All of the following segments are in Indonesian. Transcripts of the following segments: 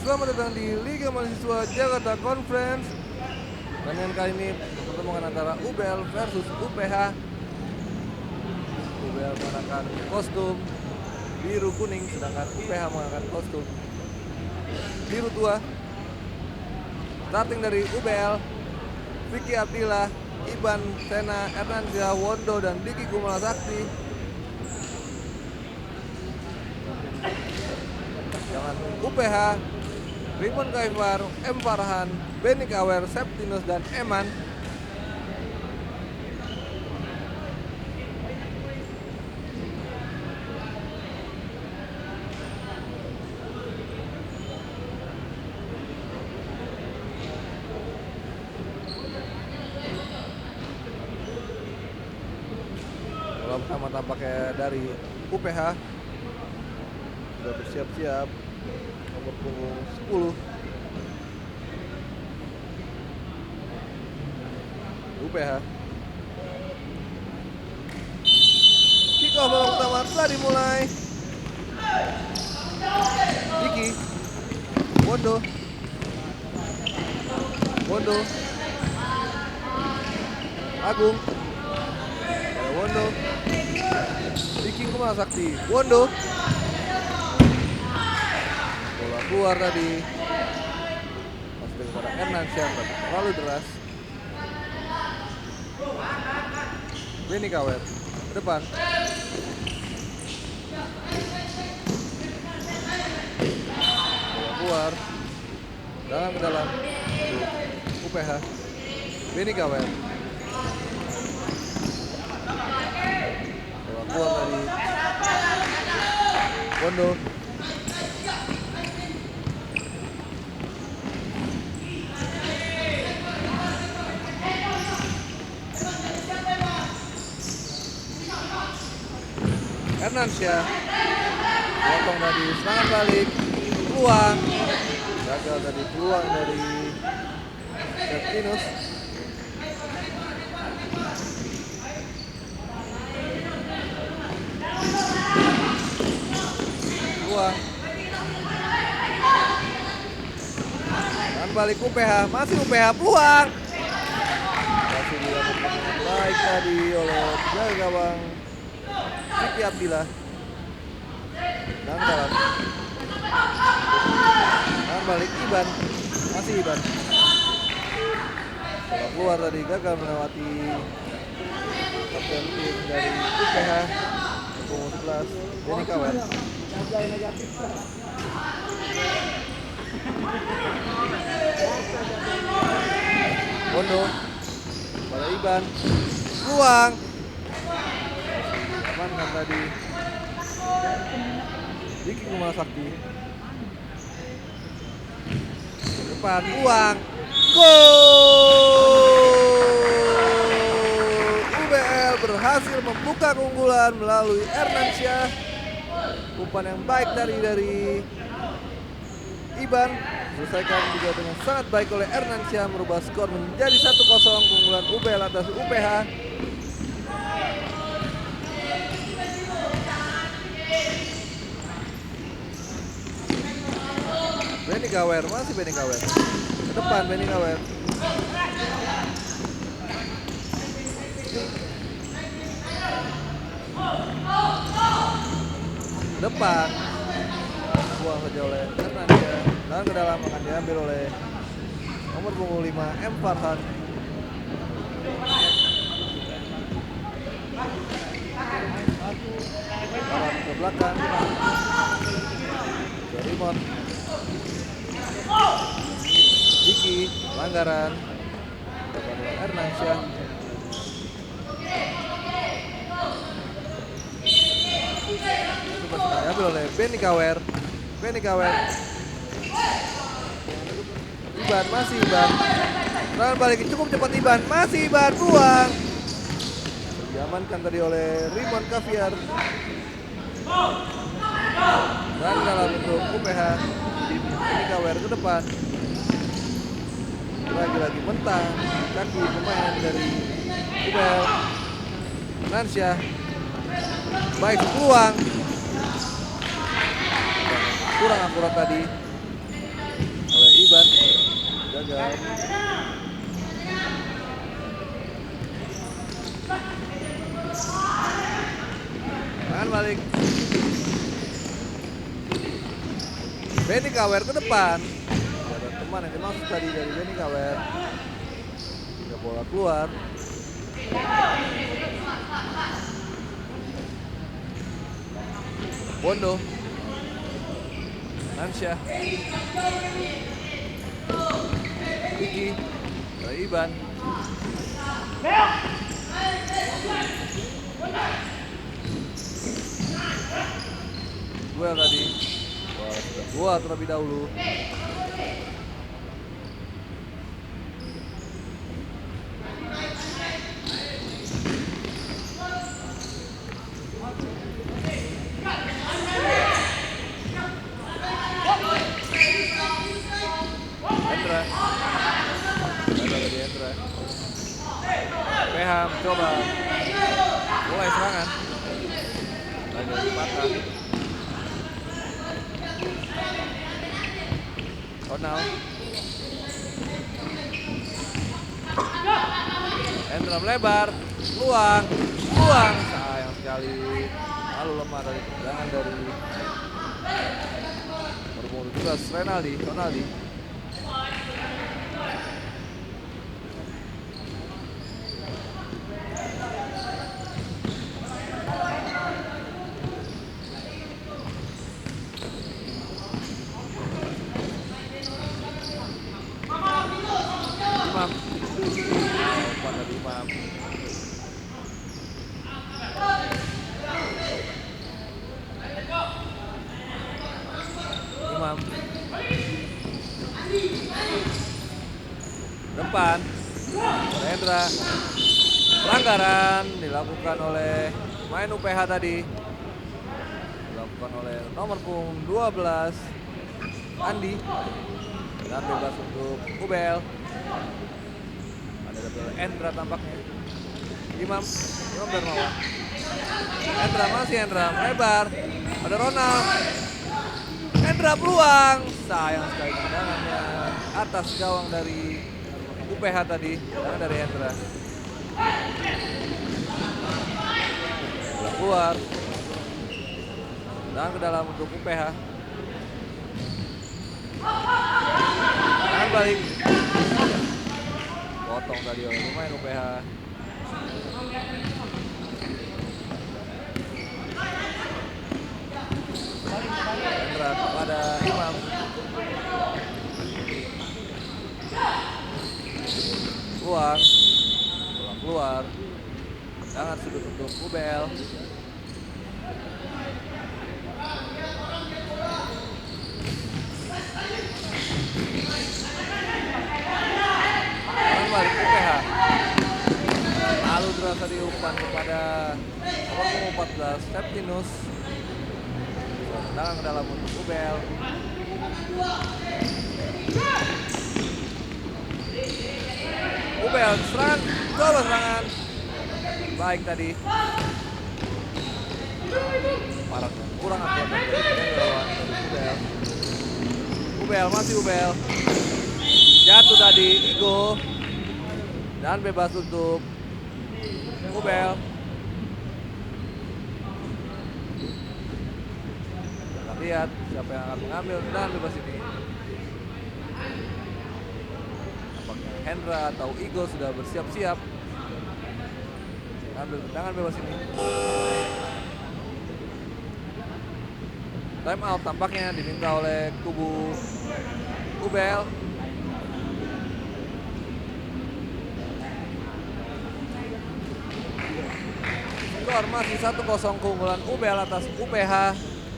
Selamat datang di Liga Mahasiswa Jakarta Conference. Pertandingan kali ini pertemuan antara UBL versus UPH. UBL menggunakan kostum biru kuning, sedangkan UPH menggunakan kostum biru tua. Starting dari UBL, Vicky Abdillah, Iban Sena, Ernansyah, Wondo, dan Diki Kumala Sakti. Jangan UPH, Rimon Kaifar, M. Farhan, Benny Kawer, Septinus, dan Eman. Bola pertama tampaknya dari UPH. Sudah bersiap-siap. Nomor punggung 10 UPH. Kick off babak pertama telah dimulai. Diki, Wondo, Agung, Wondo, Diki Kumala Sakti, Wondo. Bola keluar tadi. Masuk kepada Ernansyah, tapi terlalu deras. Benny Kawer ke depan. Bola keluar. Dalam ke dalam. UPH. Benny Kawer. Bola keluar dari Wondo. Ernansyah potong tadi, serangan balik, peluang, gagal tadi peluang dari Septinus. Peluang, serangan balik UPH, masih UPH, peluang, masih dilakukan baik tadi oleh jaga gawang Vicky Abdillah. Dan dalam balik Iban, masih Iban. Bola keluar tadi, gagal melewati kapten tim dari UPH. Punggung 11 Benny Kawer. Wondo pada Iban, peluang, amankan tadi Diki Kumala Sakti. Depan, peluang, gol! UBL berhasil membuka keunggulan melalui Ernansyah. Umpan yang baik dari Iban, selesaikan juga dengan sangat baik oleh Ernansyah, merubah skor menjadi 1-0 keunggulan UBL atas UPH. Benny Kawer, masih Benny Kawer. Ke depan Benny Kawer. Depan. Buang saja oleh Ernansyah. Dan ke dalam akan diambil oleh nomor punggung 5 M. Farhan. Farhan ke belakang. Rimon. Diki, pelanggaran. Depan oleh Ernansyah. Diambil oleh Benny Kawer. Iban, masih Iban. Serangan balik cukup cepat Iban, masih Iban, peluang. Diamankan tadi oleh Rimon Kaviar. Dan dalam untuk UPH. Benny Kawer ke depan. Lagi-lagi mentang kaki pemain dari UBL. Ernansyah, baik peluang, kurang akurat tadi. back. Tangan balik. Benny Kawer ke depan. Ada teman yang dimaksud tadi dari Benny Kawer. Ada bola keluar. Bondo. Nansyah. Vicky. Dari Iban. Duel tadi. Wah, sudah buat terlebih dahulu. Hendra. Dari Hendra. PH coba mulai serangan. Lagi patah. Ronald. Hendra melebar, peluang, sayang sekali. Lalu lemah dari tendangan dari nomor 17 Ronaldi. Imam. Depan. Hendra. Pelanggaran dilakukan oleh main UPH tadi. Dilakukan oleh nomor punggung 12 Andi. Dan bebas untuk Ubel. Ada double Hendra tampaknya. Imam Darmawan. Hendra melebar. Ada Ronald. Hendra peluang. Sayang sekali tendangannya atas gawang dari UPH tadi. Tendangan dari Hendra. Bola keluar. Dan ke dalam untuk UPH. Dan balik. Potong tadi oleh pemain UPH. Hendra kepada Imam. Bola keluar. Sangat sudut untuk Ubel. Balik UPH. Lalu terasa diumpan kepada nomor 14 Septinus. Tendangan ke dalam untuk Ubel. Ubel serang, coba serangan. Baik tadi. Parah, kurang akurat dari Ubel. Masih Ubel. Jatuh tadi Igo. Dan bebas untuk Ubel. Kita lihat siapa yang akan mengambil dan bebas ini. Apakah Hendra atau Igo sudah bersiap-siap ambil tendangan bebas ini. Time out tampaknya diminta oleh kubu Ubel. Skor masih 1-0 keunggulan Ubel atas UPH.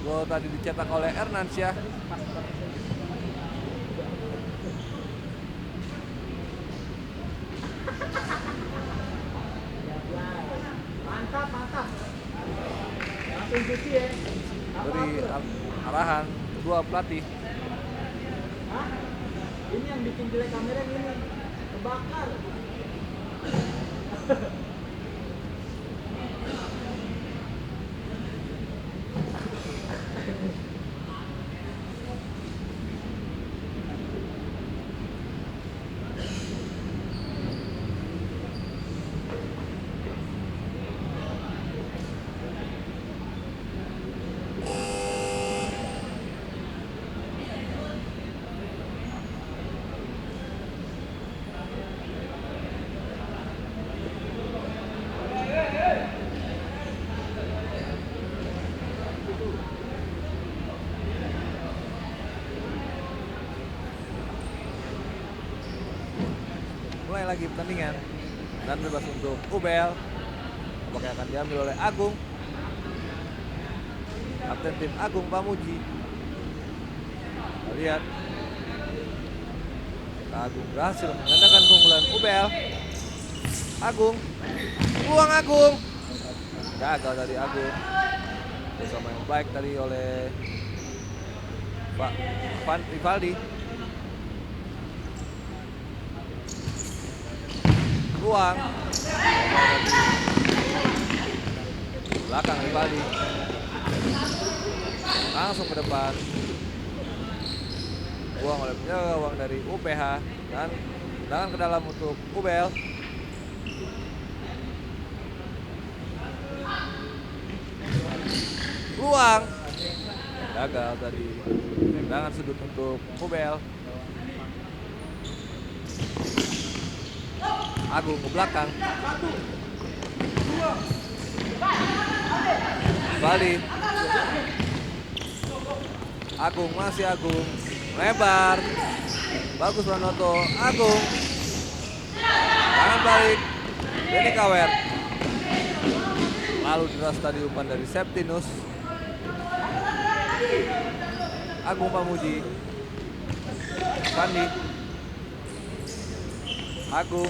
Gol tadi dicetak oleh Ernansyah. Mantap. Langsung cuci ya. Beri arahan kedua pelatih. Hah? Ini yang bikin jelek kamera ini. Kebakar. lagi pertandingan. Dan bebas untuk Ubel. Apakah akan diambil oleh Agung? Kapten tim Agung Pamuji. Kita lihat. Agung berhasil mengandalkan keunggulan Ubel. Agung. Peluang Agung. Gagal dari Agung. Bersama yang baik tadi oleh Pak Rivaldi. Ruang belakang Rivaldi, langsung ke depan, buang oleh penjaga gawang dari UPH dan tendangan ke dalam untuk Ubel. Ruang gagal tadi, tendangan sudut untuk Ubel. Agung ke belakang. Bali. Agung, masih Agung. Lebar. Bagus Pranoto. Agung. Tangan balik. Benny Kawer. Lalu diras tadi umpan dari Septinus. Agung Pamuji. Sandi. Agung.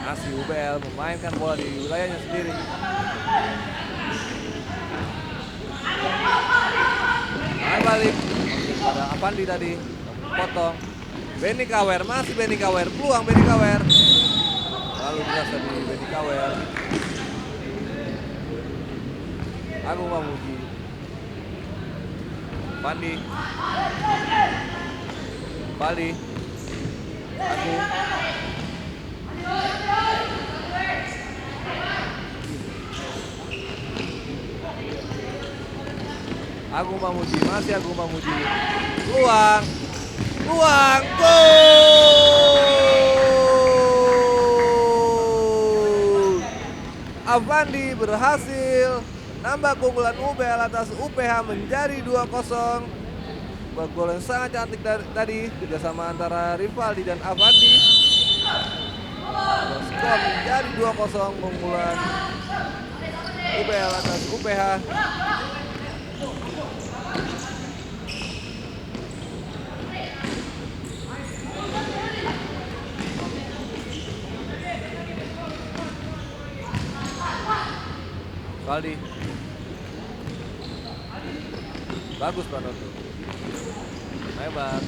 Masih UBL memainkan bola di wilayahnya sendiri. Main balik pada Avandi tadi, potong. Benny Kawer, masih Benny Kawer, peluang Benny Kawer. Lalu dirasa di Benny Kawer. Agung Pamuji. Avandi. Bali. Agung. Agung Pamuji, masih Agung Pamuji. Peluang. Peluang. Gol. Avandi berhasil menambah keunggulan UBL atas UPH menjadi 2-0. Gol yang sangat cantik tadi kerjasama antara Rivaldi dan Avandi. Skor menjadi 2-0 keunggulan UBL atas UPH. Valdi. Bagus Pranoto. Lebar.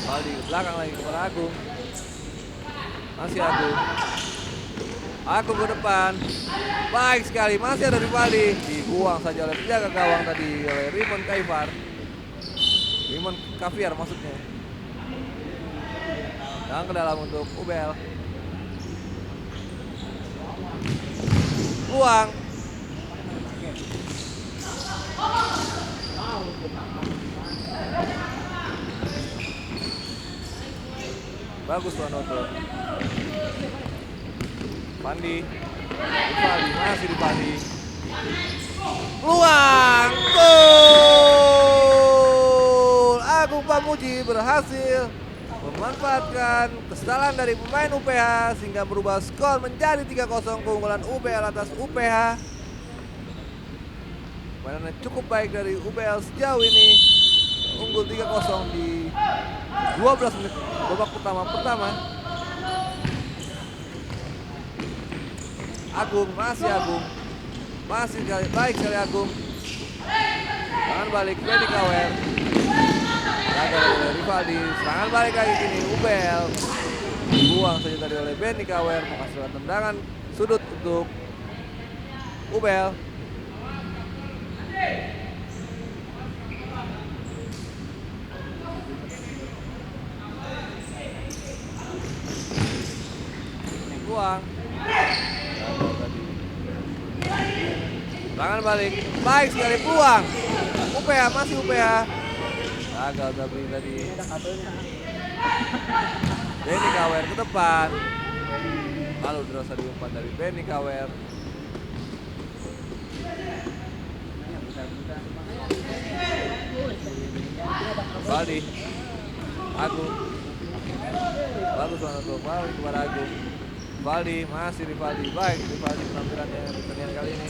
Valdi ke belakang lagi kepada Agung. Masih Agung. Agung ke depan. Baik sekali, masih ada Rivaldi. Dibuang saja oleh penjaga gawang tadi oleh Rimon Kaifar. Rimon Kaviar maksudnya. Dan ke dalam untuk Ubel. Buang. Bagus Pranoto. Pandi. Rivaldi, masih Rivaldi. Peluang. Gol. Agung Pamuji berhasil memanfaatkan kesalahan dari pemain UPH sehingga merubah skor menjadi 3-0 keunggulan UBL atas UPH. Permainan cukup baik dari UBL sejauh ini, unggul 3-0 di 12 menit babak pertama. Agung, masih Agung. Masih baik sekali Agung. Tangan balik Benny Kawer. Gagal oleh Rivaldi. Serangan balik lagi kini Ubel. Dibuang saja tadi oleh Benny Kawer, menghasilkan tendangan sudut untuk Ubel. Buang. Serangan balik. Baik sekali peluang. UPH, masih UPH. Gagal tadi. Benny Kawer ke depan. Lalu terus diumpan dari Benny Kawer. Valdi, Agung, bagus banget tuh Valdi kepada Agung. Valdi, masih Rivaldi, baik Rivaldi penampilannya di pertandingan kali ini.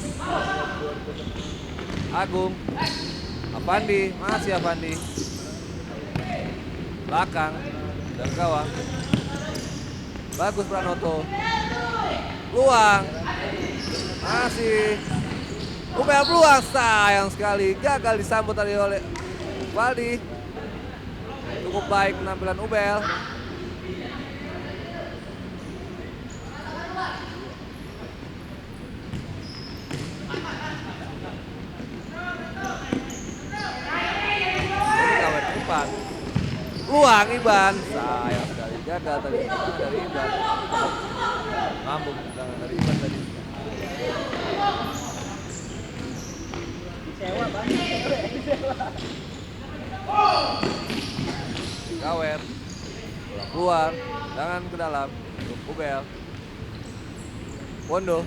Agung, Avandi, masih Avandi. Belakang dan gawang. Bagus Pranoto. Luang. Masih Ubel peluang, sayang sekali gagal disambut tadi oleh Valdi. Cukup baik penampilan Ubel. Luang Iban, sayang sekali gagal tadi dari Iban. Lambung tangan dari Iban tadi. Kawer keluar, tangan ke dalam untuk Ubel. Wondo,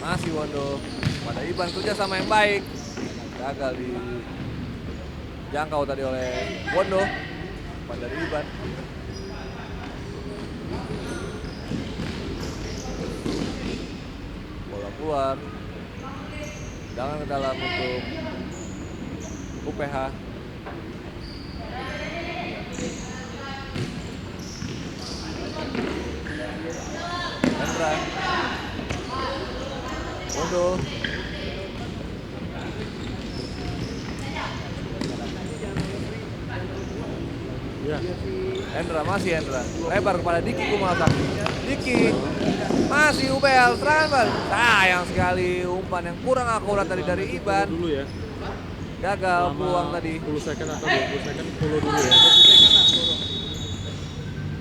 masih Wondo pada Iban, kerja sama yang baik. Gagal dijangkau tadi oleh Wondo pada dari Iban. Bola keluar, jangan ke dalam untuk UPH. Hendra, Wondo, Hendra, masih Hendra, lebar kepada Diki Kumalasaki. Diki, masih Ubel, serangan balik. Sayang sekali umpan yang kurang akurat tadi dari Iban. Dulu ya. Gagal peluang tadi. 10 second atau 20 second follow dulu ya.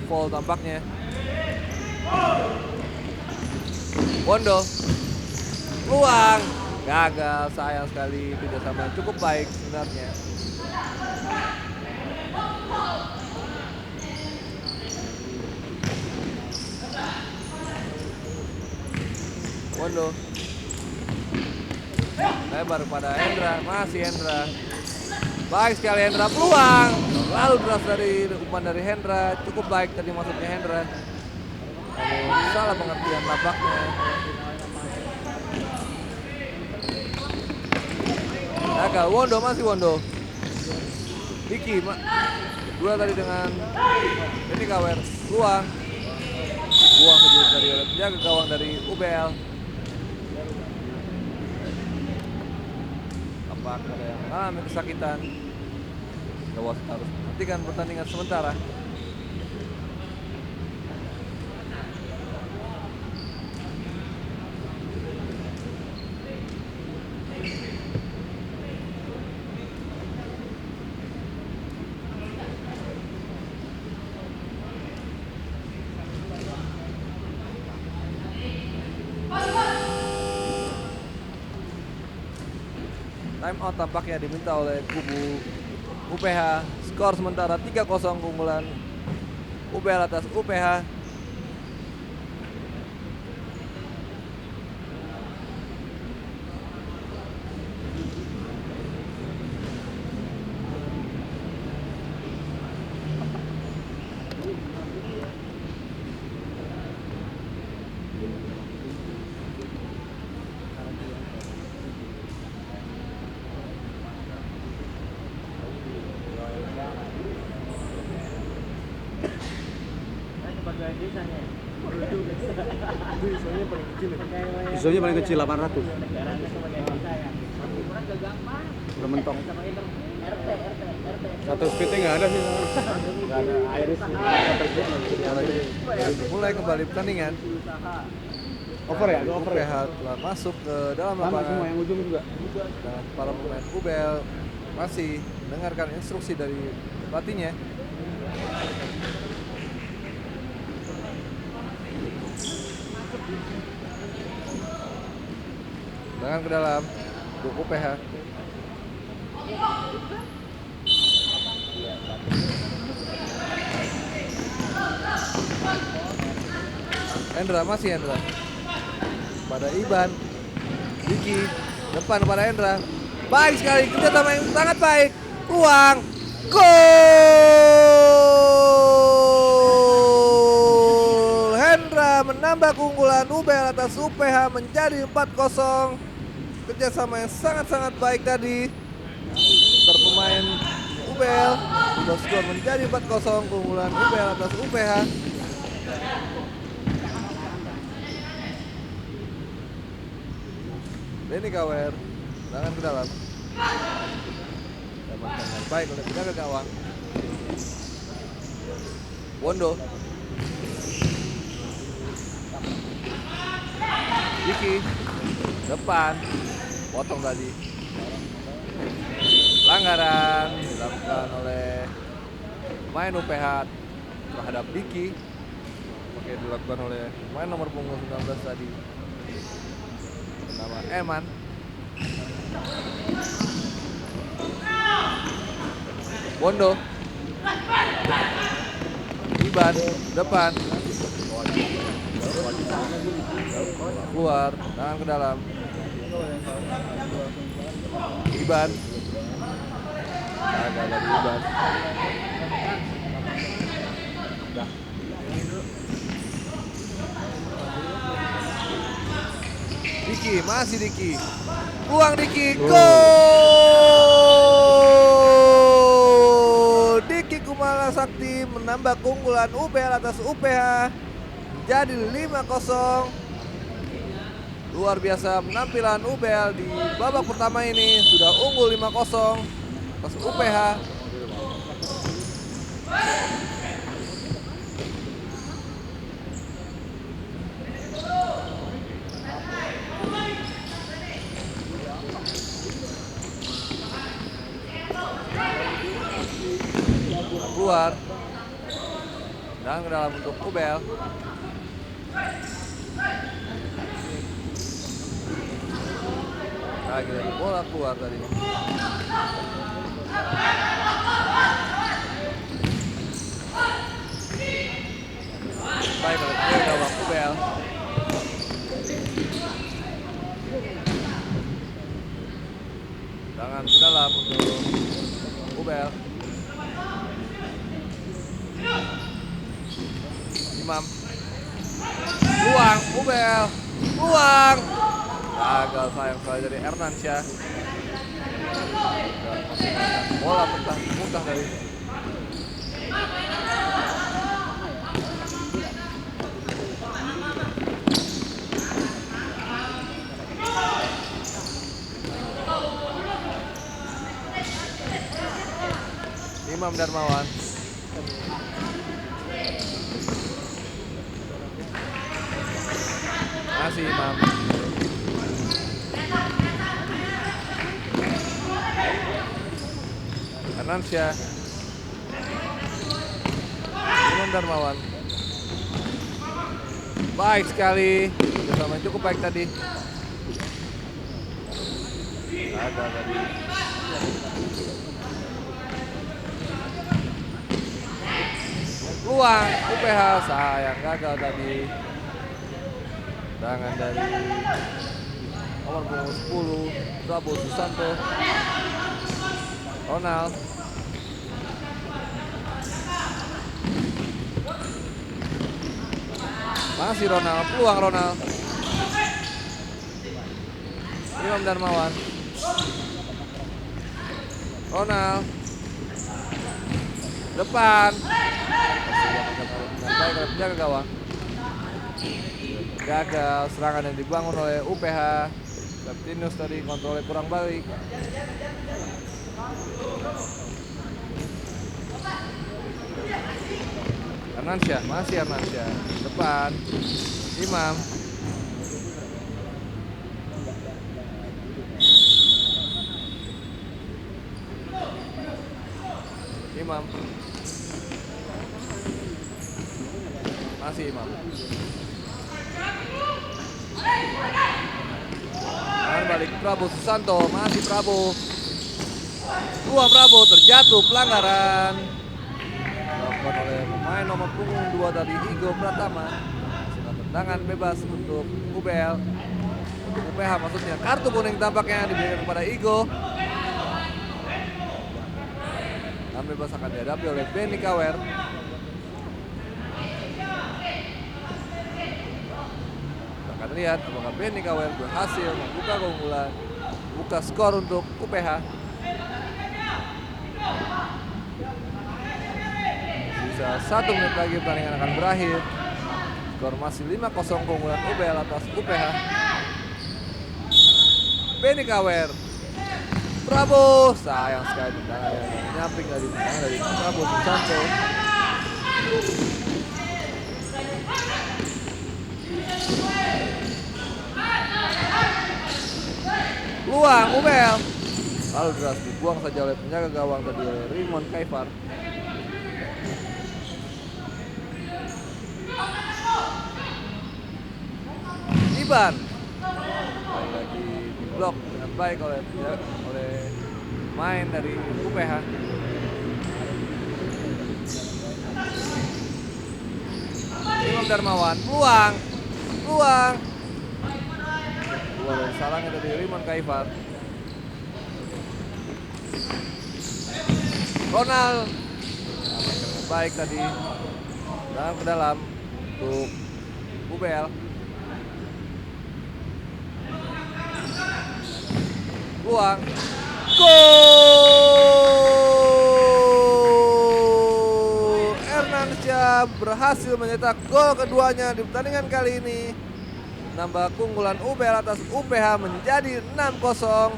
Foul tampaknya. Wondo, peluang, gagal, sayang sekali, tidak sama cukup baik sebenarnya. Wondo, lebar pada Hendra, masih Hendra. Baik sekali Hendra, peluang, lalu deras dari umpan dari Hendra, cukup baik tadi maksudnya Hendra. Lalu salah pengertian nampaknya. Gagal, Wondo, masih Wondo. Diki, dua tadi dengan ini Kawer, peluang. Buang ke dari oleh penjaga gawang dari UBL. Apakah ada yang mengalami kesakitan? Wasit harus menghentikan pertandingan sementara. Time out tampaknya diminta oleh kubu UPH. Skor sementara 3-0 keunggulan UBL atas UPH. Isonya paling kecil 800. Udah mentok. Satu speednya nggak ada sih. Nggak ada iris. Mulai kembali pertandingan. Over ya? Over ya? UPH telah masuk ke dalam Sama lapangan. semua yang ujung juga. Dan para pemain UBL masih mendengarkan instruksi dari pelatihnya. Tangan ke dalam untuk UPH. Hendra, masih Hendra pada Iban. Diki depan pada Hendra. Baik sekali, kerja sama yang sangat baik. Peluang gol. Hendra menambah keunggulan UBL atas UPH menjadi 4-0. Kerjasama yang sangat-sangat baik tadi antar pemain UBL. Sudah skor menjadi 4-0 keunggulan UBL atas UPH. Benny Kawer, tangan ke dalam. Dapatkan dengan baik oleh penjaga gawang. Wondo. Diki depan, potong tadi. Pelanggaran dilakukan oleh pemain UPH terhadap Diki. Oke, dilakukan oleh pemain nomor punggung 19 tadi. Nama Eman. Wondo. Iban depan. Keluar, tangan ke dalam. Iban. Agak dari Iban. Diki, masih Diki. Peluang Diki, gol. Diki Kumala Sakti menambah keunggulan UBL atas UPH menjadi 5-0. Luar biasa penampilan UBL di babak pertama ini, sudah unggul 5-0 atas UPH. Keluar dan ke dalam untuk UBL. Lagi dari bola keluar tadi. Baik oleh gawang UBL. Tangan ke dalam untuk UBL. Imam. Peluang UBL. Peluang. Gagal sayang sekali dari Ernansyah. Bola muntah dari Imam Darmawan. Masih Imam. Ernansyah. Imam Darmawan. Baik sekali. Bersama cukup baik tadi. Ada tadi. Peluang UPH sayang gagal tadi. Tangan dari nomor punggung 10 Prabowo Susanto. Ronald. Masih Ronald, peluang Ronald. Imam Darmawan. Ronald. Depan. Baik oleh penjaga gawang. Gagal serangan yang dibangun oleh UPH. Septinus tadi kontrolnya kurang balik. Ernansyah, masih Ernansyah. Depan. Imam. Imam. Masih Imam. Dan balik Prabowo Susanto, masih Prabowo. Prabowo terjatuh, pelanggaran. Dilakukan oleh pemain nomor punggung 2 dari Igo Pratama. Tendangan bebas untuk UBL. untuk UPH maksudnya. Kartu kuning tampaknya diberikan kepada Igo. Dan bebas akan dihadapi oleh Benny Kawer. Kita akan lihat apakah Benny Kawer berhasil membuka keunggulan, buka skor untuk UPH. Sisa 1 menit lagi pertandingan akan berakhir. Skor masih 5-0 keunggulan UBL atas UPH. Benny Kawer, Prabowo, sayang sekali tendangan yang nyamping dari Prabowo Susanto. Luang UBL, lalu deras dibuang saja oleh penjaga gawang tadi oleh Raymond Kaifar. Iban lagi diblok dengan baik oleh main dari UPH. Imam Darmawan, peluang dari salangnya dari Raymond Kaifar. Ronald baik tadi dalam ke dalam untuk UBL. Peluang, gol! Ernansyah berhasil mencetak gol keduanya di pertandingan kali ini. Nambah keunggulan UBL atas UPH menjadi 6-0.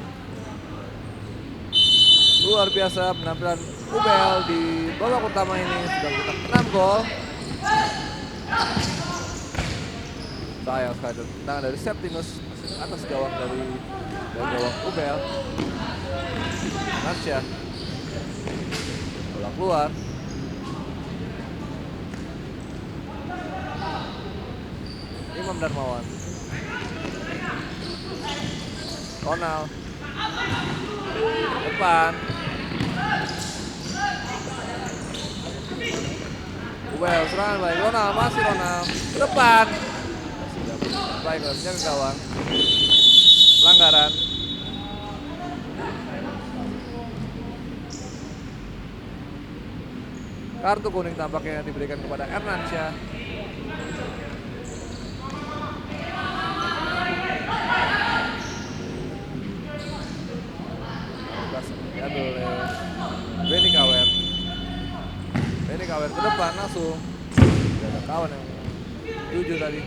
Luar biasa penampilan UBL di babak utama ini, sudah mencetak 6 gol. Sayang sekali tendangan dari Septinus atas gawang dari gawang UBL. Narsya bola keluar. Imam Darmawan, Ronald depan. UBL serangan baik Ronald, masih Ronald depan. Sudah baik menjaga gawang. Pelanggaran. Kartu kuning tampaknya diberikan kepada Ernansyah. Diambil oleh Benny Kawer. Benny Kawer ke depan langsung. Tidak ada kawan yang tuju tadi.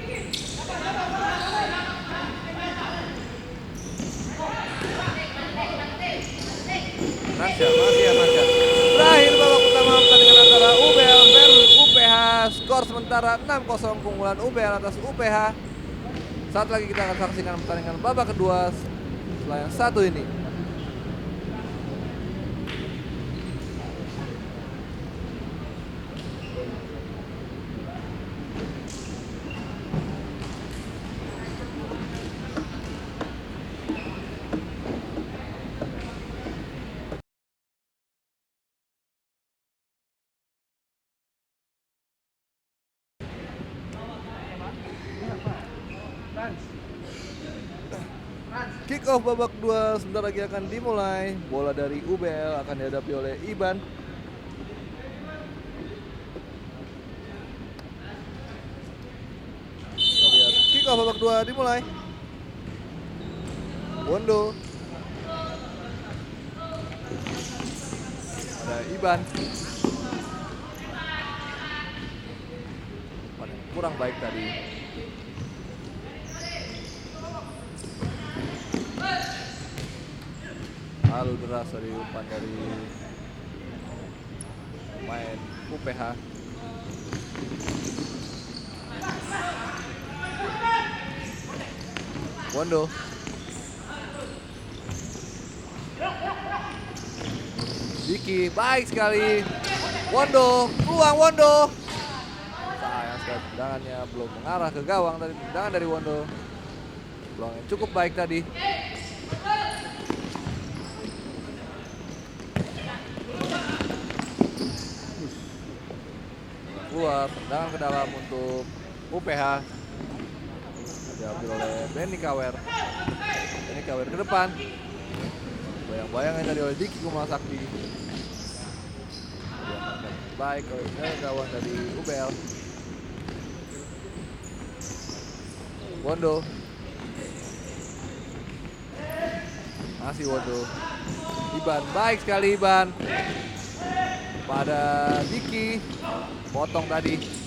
Nansya, masih ya Nansya. Berakhir babak utama pertandingan antara UBL versus UPH. Skor sementara 6-0 keunggulan UBL atas UPH. Saat lagi kita akan saksikan pertandingan babak kedua setelah yang satu ini. Kick off babak 2 sebentar lagi akan dimulai. Bola dari UBL akan dihadapi oleh Iban. Kita lihat kick off babak 2 dimulai. Wondo. Ada Iban. Kurang baik tadi. Lalu deras dari umpan dari pemain UPH. Wondo. Diki baik sekali. Wondo, peluang Wondo. Sayang sekali tendangannya belum mengarah ke gawang tadi, tendangan dari Wondo. Peluang yang cukup baik tadi. Keluar, tendangan ke dalam untuk UPH. diambil oleh Benny Kawer. Benny Kawer ke depan. Bayang-bayangnya tadi oleh Diki Kumala Sakti. Diamankan baik oleh gawang dari UBL. Wondo. Masih Wondo. Iban, baik sekali Iban. Pada Diki. Potong tadi.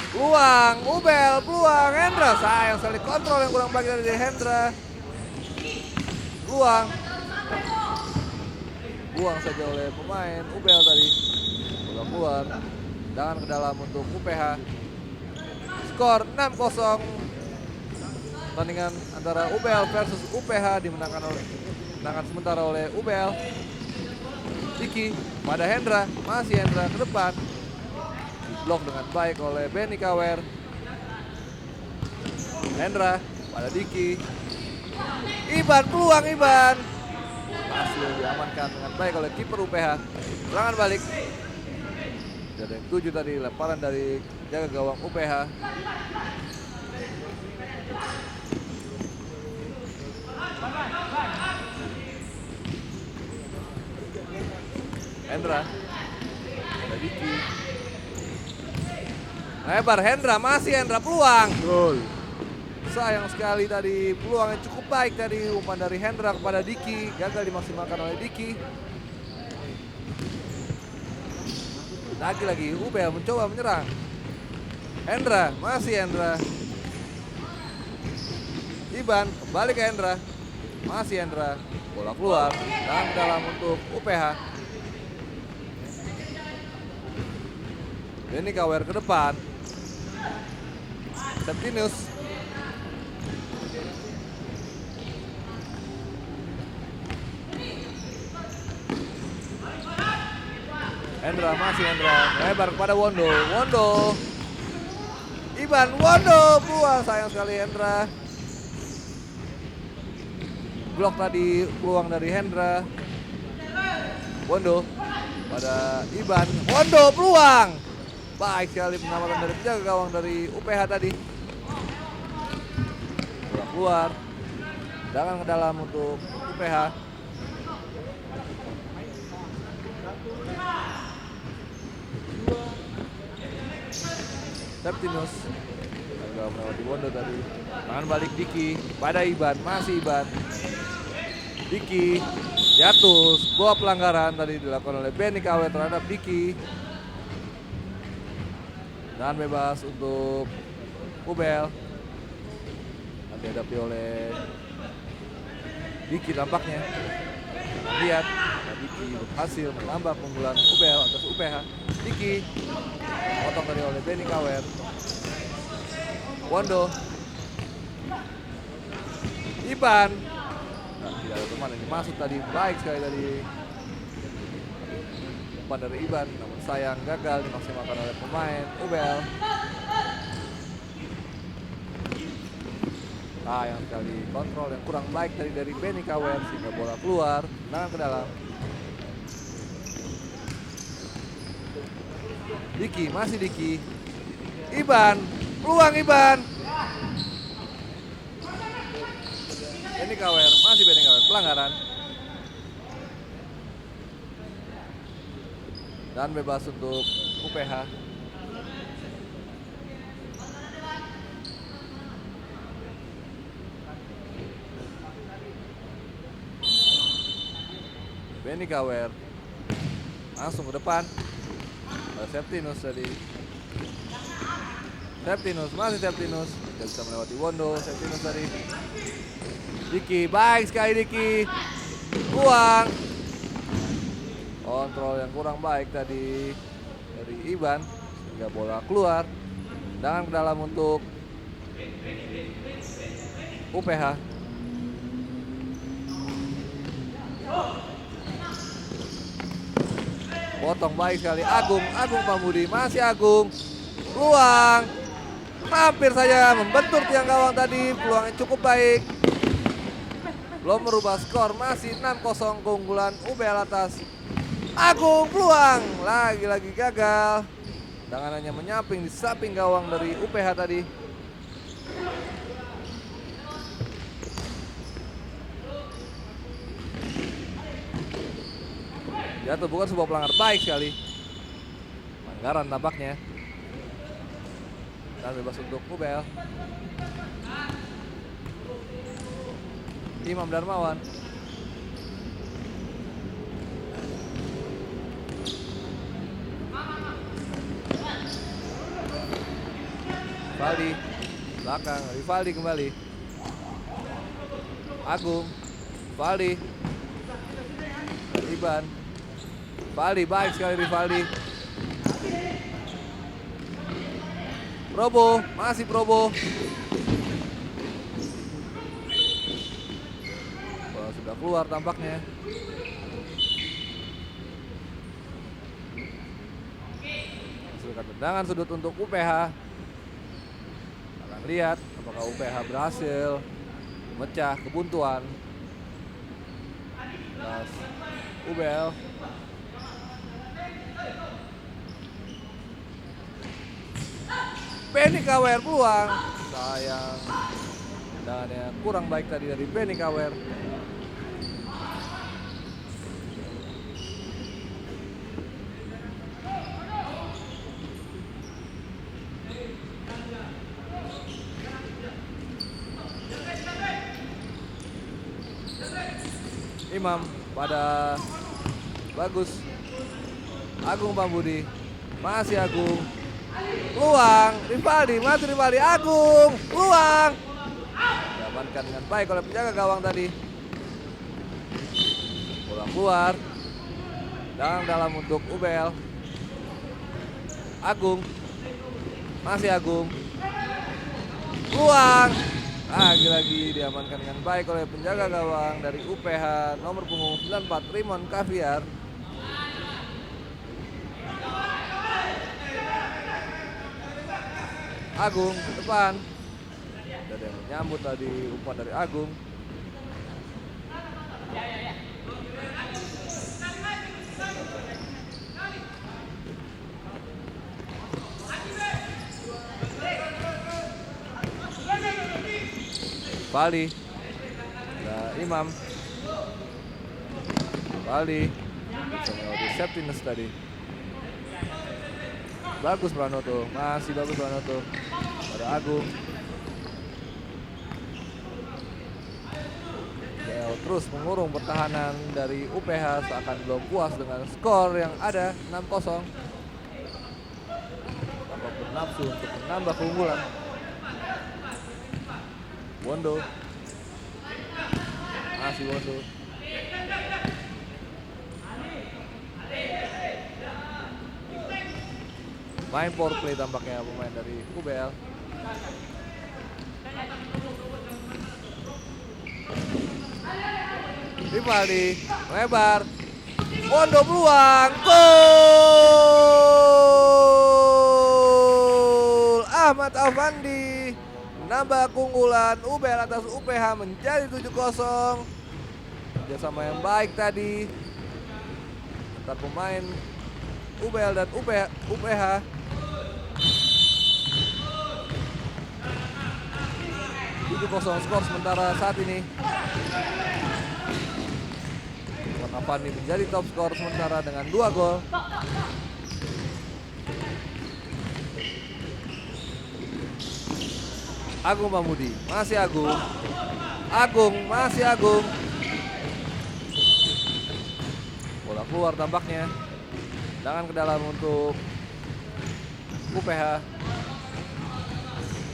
Peluang, UBL, peluang, Hendra. Sayang sekali kontrol yang kurang baik dari Hendra. Peluang. Buang saja oleh pemain UBL tadi. Bola keluar. Tangan ke dalam untuk UPH. Skor 6-0. Pertandingan antara UBL versus UPH dimenangkan sementara oleh UBL. Diki pada Hendra, masih Hendra ke depan. Diblok dengan baik oleh Benny Kawer. Hendra pada Diki. Iban, peluang Iban. Hasil diamankan dengan baik oleh kiper UPH. Serangan balik. Ada yang 7 tadi, lemparan dari jaga gawang UPH. Hendra. Ada Diki. Lebar Hendra, masih Hendra, peluang. Gol. Sayang sekali tadi, peluangnya cukup baik tadi, umpan dari Hendra kepada Diki, gagal dimaksimalkan oleh Diki. Lagi-lagi UBL mencoba menyerang. Hendra, masih Hendra. Iban, kembali ke Hendra. Masih Hendra, bola keluar, dan dalam untuk UPH. Benny Kawer ke depan. Septinus. Hendra, masih Hendra, lebar kepada Wondo. Wondo. Iban, Wondo, peluang, sayang sekali Hendra. Blok tadi, peluang dari Hendra. Wondo pada Iban. Wondo, peluang. Baik sekali penyelamatan dari penjaga gawang dari UPH tadi. Bola keluar. Tendangan ke dalam untuk UPH. Septinus agak melewati Wondo tadi. Tangan balik Diki pada Iban, masih Iban. Diki jatuh, sebuah pelanggaran tadi dilakukan oleh Benny Kawer terhadap Diki. Dan bebas untuk UBL. Nanti dihadapi oleh Diki tampaknya. Lihat, Diki berhasil menambah keunggulan UBL atas UPH. Diki potong tadi oleh Benny Kawer. Wondo. Iban. Nah, tidak ada teman yang masuk tadi, baik sekali tadi. Umpan dari Iban, namun sayang gagal dimaksimalkan oleh pemain UBL. Sayang sekali kontrol yang kurang baik dari Benny Kawer sehingga bola keluar, tendangan ke dalam. Diki, masih Diki. Iban, peluang Iban. Benny Kawer, masih Benny Kawer, pelanggaran. Dan bebas untuk UPH. Benny Kawer langsung ke depan. Septinus tadi. Septinus, masih Septinus. Tidak bisa melewati Wondo, Septinus tadi. Diki, baik sekali Diki. Buang. Kontrol yang kurang baik tadi dari Iban. Sehingga bola keluar. Tangan ke dalam untuk UPH. Potong baik sekali Agung Pambudi, masih Agung. Peluang. Hampir saja membentur tiang gawang tadi, peluangnya cukup baik. Belum merubah skor, masih 6-0 keunggulan UBL atas Agung. Peluang, lagi-lagi gagal. Tendangannya menyamping di samping gawang dari UPH tadi. Jatuh, bukan sebuah pelanggar baik sekali. Pelanggaran tampaknya. Dan bebas untuk UBL. Imam Darmawan. Rivaldi belakang, Rivaldi kembali. Agung, Rivaldi, Iban, Rivaldi baik sekali Rivaldi. Probo, masih Probo. Bola sudah keluar tampaknya. Hasilkan tendangan sudut untuk UPH. Akan lihat apakah UPH berhasil memecah kebuntuan atas UBL. Benny Kawer peluang, sayang tendangannya kurang baik tadi dari Benny Kawer. Imam pada bagus. Agung Pambudi, masih Agung. Peluang, Rivaldi, masih Rivaldi, Agung, peluang. Diamankan dengan baik oleh penjaga gawang tadi. Bola keluar. Dalam untuk UBL. Agung, masih Agung. Peluang. Lagi-lagi diamankan dengan baik oleh penjaga gawang dari UPH nomor punggung 94 Rimon Kaviar. Agung ke depan. Ada yang menyambut tadi umpan dari Agung. Bali, ada Imam. Bali, bisa melewati Septinus tadi. Bagus Pranoto, masih bagus Pranoto. Ada Agung. UBL terus mengurung pertahanan dari UPH seakan belum puas dengan skor yang ada 6-0. Tampak bernafsu untuk menambah keunggulan. Wondo, masih Wondo. Main power play tampaknya pemain dari UBL. Rivaldi lebar, Wondo peluang, gol! Ahmad Afandi menambah keunggulan UBL atas UPH menjadi 7-0. Kerjasama yang baik tadi antar pemain UBL dan UPH. Skor sementara saat ini. Afandi menjadi top skor sementara dengan 2 gol. Agung Pambudi, masih Agung. Agung, masih Agung. Bola keluar tampaknya. Tendangan ke dalam untuk UPH.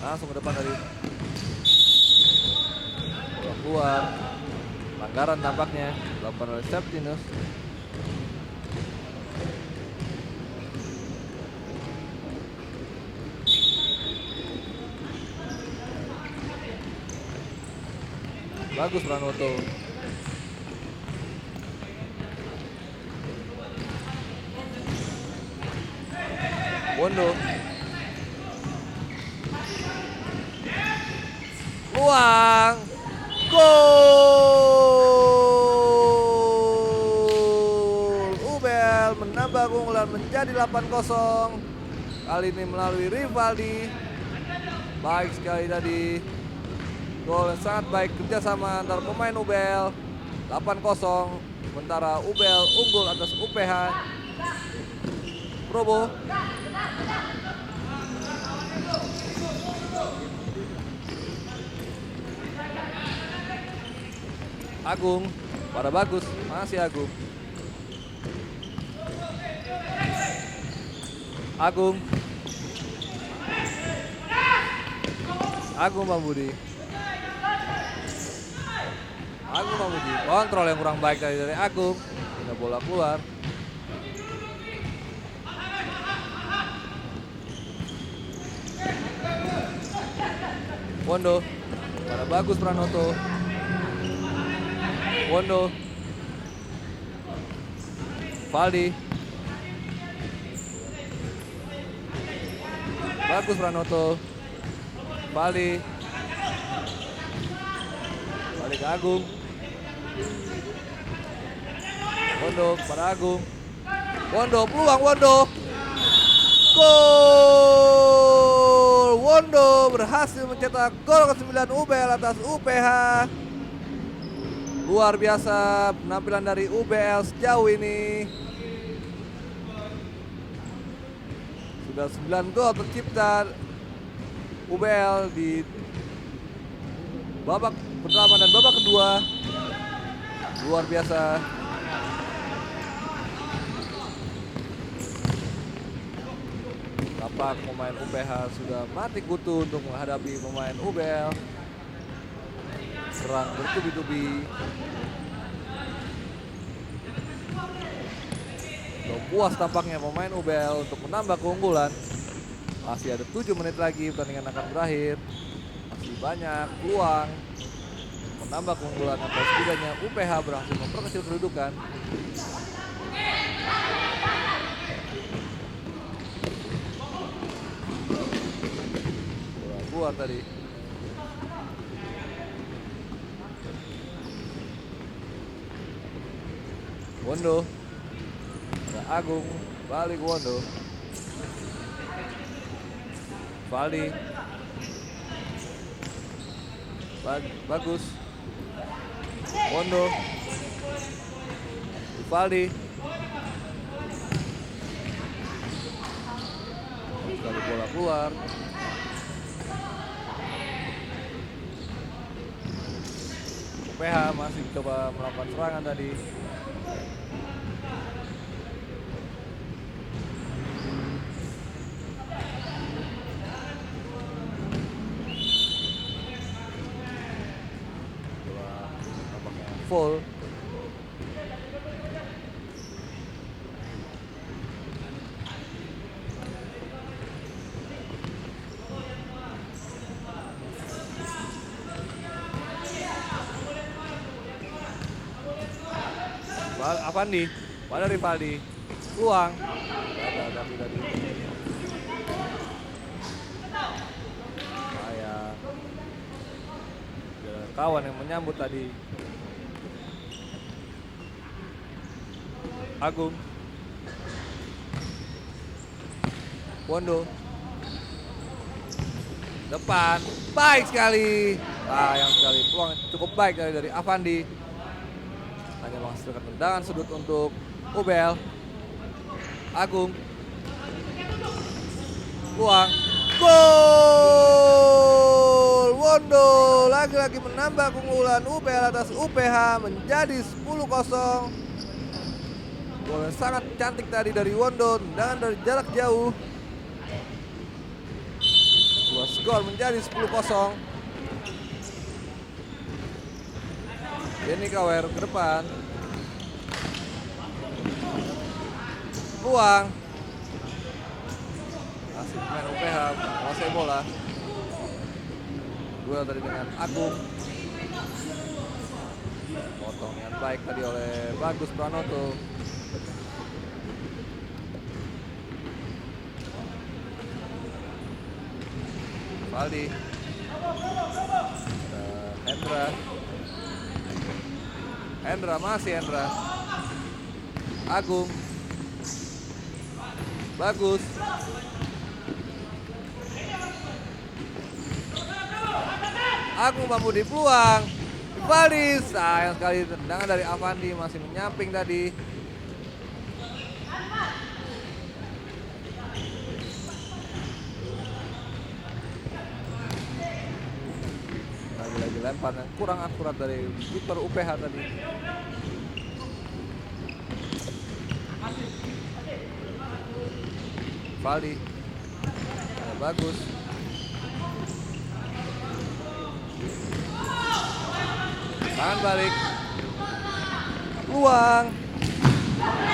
Langsung ke depan dari. Bola keluar. Pelanggaran tampaknya dilakukan oleh Septinus. Bagus Pranoto. Wondo. Uang. Gol. UBL menambah keunggulan menjadi 8-0. Kali ini melalui Rivaldi. Baik sekali tadi. Gol yang sangat baik kerjasama antara pemain UBL. 8-0. Sementara UBL unggul atas UPH. Probo. Agung pada bagus, masih Agung. Agung Bang Budi. Agung Bang Budi. Kontrol yang kurang baik dari Agung. Hingga bola keluar. Wondo pada bagus Pranoto. Wondo. Valdi. Bagus Pranoto. Valdi. Balik ke Agung. Wondo pada Agung. Wondo peluang Wondo. Gol! Wondo berhasil mencetak gol ke-9 UBL atas UPH. Luar biasa penampilan dari UBL sejauh ini. Sudah 9 gol tercipta UBL di babak pertama dan babak kedua. Luar biasa. Tapak pemain UPH sudah mati kutu untuk menghadapi pemain UBL. Serang bertubi-tubi. Puas tampaknya pemain UBL untuk menambah keunggulan. Masih ada 7 menit lagi pertandingan akan berakhir. Masih banyak peluang menambah keunggulan atau setidaknya UPH berhasil memperkecil kedudukan. Bola keluar tadi. Wondo. Agung balik Wondo. Valdi. Bagus. Wondo. Valdi. Sekali bola keluar. UPH masih coba melakukan serangan tadi. Full. Avandi pada Rivaldi. Peluang. Tadi. Sayang. Kawan yang menyambut tadi. Agung. Wondo. Depan. Baik sekali. Sayang sekali. Peluang cukup baik dari Avandi. Hanya menghasilkan tendangan sudut untuk UBL. Agung. Peluang. Gol! Wondo lagi-lagi menambah keunggulan UBL atas UPH menjadi 10-0. Gol yang sangat cantik tadi dari Wondo, tendangan dari jarak jauh. Dua skor menjadi 10-0. Denny Kawer ke depan. Peluang. Masih pemain UPH menguasai bola. Duel tadi dengan Agung. Potong yang baik tadi oleh Bagus Pranoto. Valdi. Hendra masih Hendra. Agung. Bagus. Agung mampu di peluang. Rivaldi, sayang sekali tendangan dari Avandi masih menyamping tadi. Lagi-lagi lempar yang kurang akurat dari Victor UPH tadi. Rivaldi, bagus. Tangan balik. Peluang.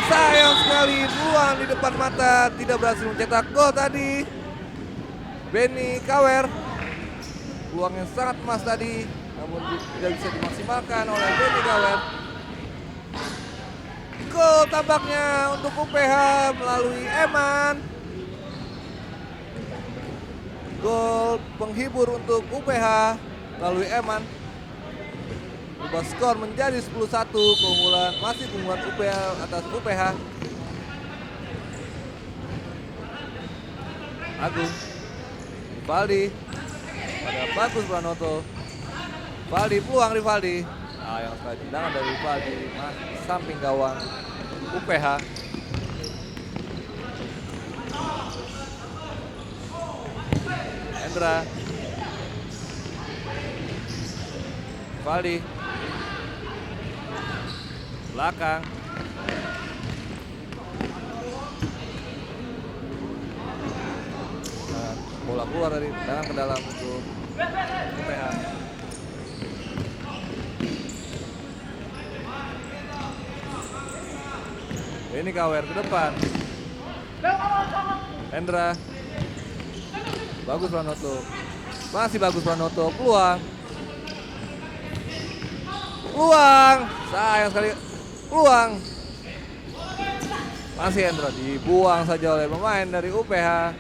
Sayang sekali, peluang di depan mata, tidak berhasil mencetak gol tadi. Benny Kawer. Peluang yang sangat emas tadi, namun tidak bisa dimaksimalkan oleh Benny Kawer. Gol tampaknya untuk UPH melalui Eman. Gol penghibur untuk UPH melalui Eman. Ubah skor menjadi 10-1, masih keunggulan UPH atas UPH. Agung, Rivaldi, pada bagus Pranoto. Rivaldi, peluang Rivaldi. Yang sekali tendangan dari Rivaldi, samping gawang UPH. Hendra, Rivaldi, belakang. Dan bola keluar dari tendangan ke dalam untuk UPH. Ini Kawer ke depan. Hendra, bagus Pranoto, masih bagus Pranoto, peluang. Peluang, sayang sekali. Peluang. Masih Hendra, dibuang saja oleh pemain dari UPH.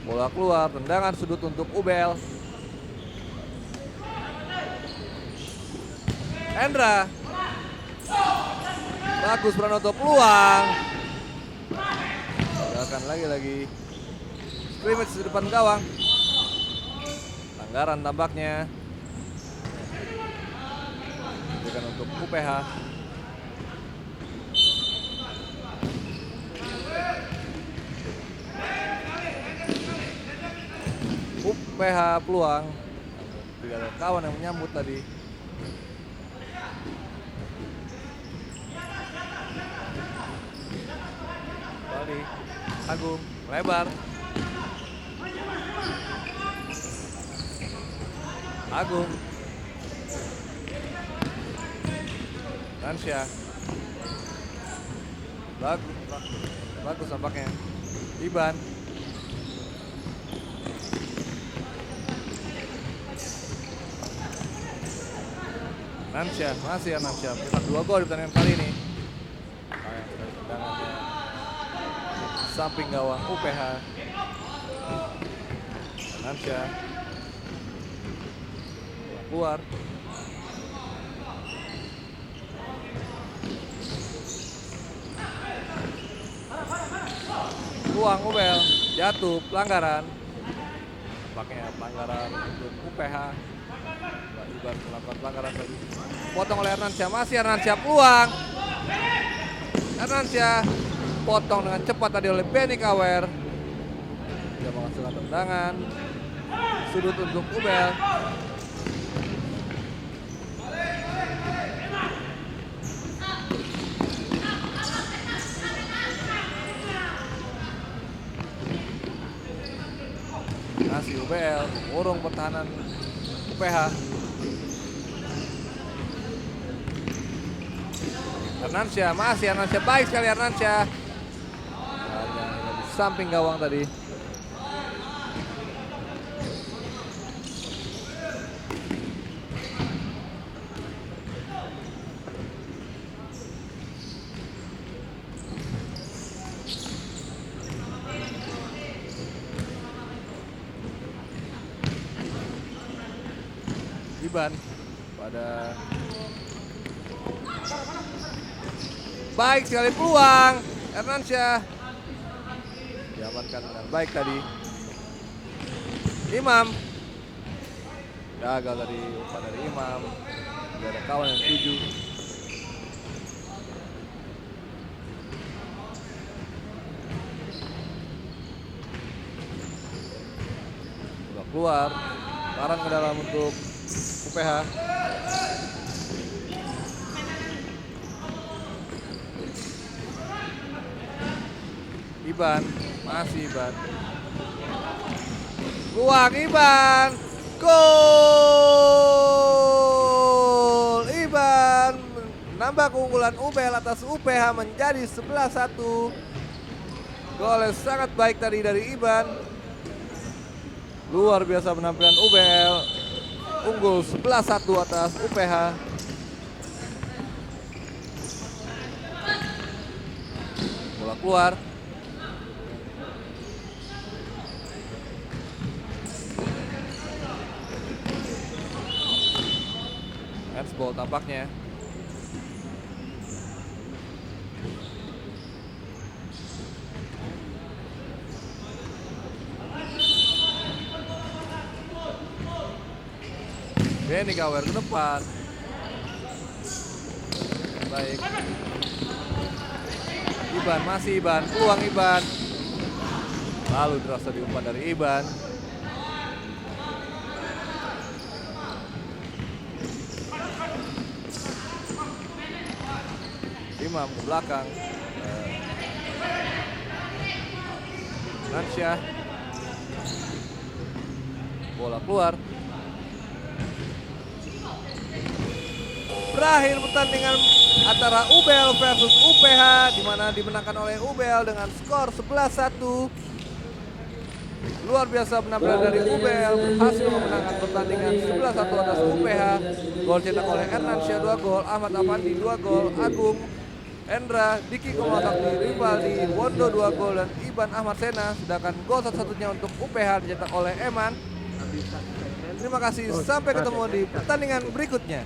Bola keluar, tendangan sudut untuk Ubel. Hendra. Bagus Pranoto, peluang. Gagalkan lagi-lagi. Scrimmage di depan gawang. Pelanggaran tampaknya. Bukan untuk UPH. UPH peluang. Tidak ada kawan yang menyambut tadi. Kembali Agung lebar. Agung, Ransya, bagus tampaknya. Iban, Ransya, masih ya Ransya, mencetak 2 gol di pertandingan kali ini. Tendangannya samping gawang UPH. Ransya keluar. Peluang Ubel, jatuh, pelanggaran. Tampaknya pelanggaran untuk UPH. Iban melakukan pelanggaran tadi. Potong oleh Hernansyah, masih Hernansyah, peluang. Hernansyah potong dengan cepat tadi oleh Benny Kawer. Dia menghasilkan tendangan sudut untuk Ubel. Masih UBL mengurung pertahanan UPH. Hernansyah, masih Hernansyah, baik sekali Hernansyah. Di samping gawang tadi. Iban pada baik sekali peluang Hernansyah, diamankan dengan baik tadi. Imam, Gagal dari umpan dari Imam. Tidak ada kawan yang tuju. Udah keluar. Larang ke dalam untuk UPH. Iban, masih Iban. Luang Iban. Gol! Iban menambah keunggulan UBL atas UPH menjadi 11-1. Gol yang sangat baik tadi dari Iban. Luar biasa penampilan UBL. Unggul 11-1 atas UPH. Bola keluar. Handsball tampaknya. Benny Gawer ke depan. Baik. Iban, masih Iban, peluang Iban. Lalu terasa diumpan dari Iban. Imam ke belakang. Nansyah. Bola keluar. Berakhir pertandingan antara UBL versus UPH di mana dimenangkan oleh UBL dengan skor 11-1. Luar biasa penampilan dari UBL berhasil memenangkan pertandingan 11-1 atas UPH. Gol cetak oleh Ernansyah 2 gol, Ahmad Afandi 2 gol, Agung Endra, Diki Komasakti, Rivaldi, Wondo 2 gol dan Iban Ahmad Sena. Sedangkan gol satu-satunya untuk UPH dicetak oleh Eman. Terima kasih, sampai ketemu di pertandingan berikutnya.